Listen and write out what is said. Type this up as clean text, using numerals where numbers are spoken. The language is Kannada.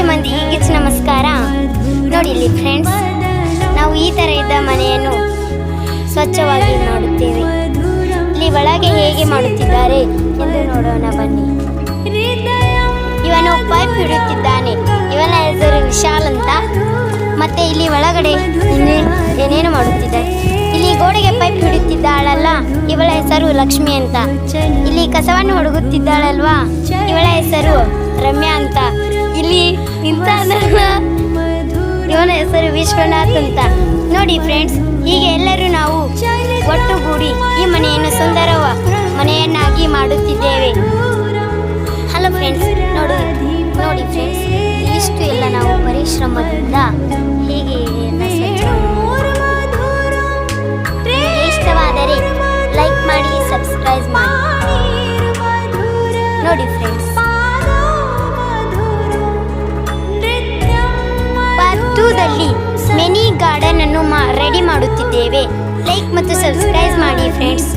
ಹೆಚ್ಚು ಮಂದಿಗೆ ನಮಸ್ಕಾರ. ನೋಡಿ ಇಲ್ಲಿ ಫ್ರೆಂಡ್ಸ್, ನಾವು ಈ ಥರ ಇದ್ದ ಮನೆಯನ್ನು ಸ್ವಚ್ಛವಾಗಿ ಮಾಡುತ್ತೇವೆ. ಇಲ್ಲಿ ಒಳಗೆ ಹೇಗೆ ಮಾಡುತ್ತಿದ್ದಾರೆ ಎಂದು ನೋಡೋಣ ಬನ್ನಿ. ಇವನು ಪೈಪ್ ಇಡುತ್ತಿದ್ದಾನೆ. ಇವನ ಹೆಸರು ವಿಶಾಲ್ ಅಂತ. ಮತ್ತೆ ಇಲ್ಲಿ ಒಳಗಡೆ ಏನೇನು ಮಾಡುತ್ತಿದ್ದಾರೆ. ಇಲ್ಲಿ ಗೋಡೆಗೆ ಪೈಪ್ ಹಿಡುತ್ತಿದ್ದಾಳಲ್ಲ, ಇವಳ ಹೆಸರು ಲಕ್ಷ್ಮಿ ಅಂತ. ಇಲ್ಲಿ ಕಸವನ್ನು ಹುಡುಗುತ್ತಿದ್ದಾಳಲ್ವಾ, ಇವಳ ಹೆಸರು ರಮ್ಯಾ ಅಂತ. ಇಲ್ಲಿ ಇವನ ಹೆಸರು ವಿಶ್ವನಾಥ್ ಅಂತ. ನೋಡಿ ಫ್ರೆಂಡ್ಸ್, ಹೀಗೆ ಎಲ್ಲರೂ ನಾವು ಒಟ್ಟುಗೂಡಿ ಈ ಮನೆಯನ್ನು ಸುಂದರ ಮನೆಯನ್ನಾಗಿ ಮಾಡುತ್ತಿದ್ದೇವೆ. ಹಲೋ ಫ್ರೆಂಡ್ಸ್, ನೋಡಿ ಫ್ರೆಂಡ್ಸ್, ಇಷ್ಟು ಎಲ್ಲ ನಾವು ಪರಿಶ್ರಮದಿಂದ ಹೀಗೆ ಇಷ್ಟವಾದರೆ ಲೈಕ್ ಮಾಡಿ, ಸಬ್ಸ್ಕ್ರೈಬ್ ಮಾಡಿ. ನೋಡಿ ಫ್ರೆಂಡ್ಸ್, ಪಾರ್ಟ್ 2ದಲ್ಲಿ ಮಿನಿ ಗಾರ್ಡನ್ ಅನ್ನು ರೆಡಿ ಮಾಡುತ್ತಿದ್ದೇವೆ. ಲೈಕ್ ಮತ್ತು ಸಬ್ಸ್ಕ್ರೈಬ್ ಮಾಡಿ ಫ್ರೆಂಡ್ಸ್.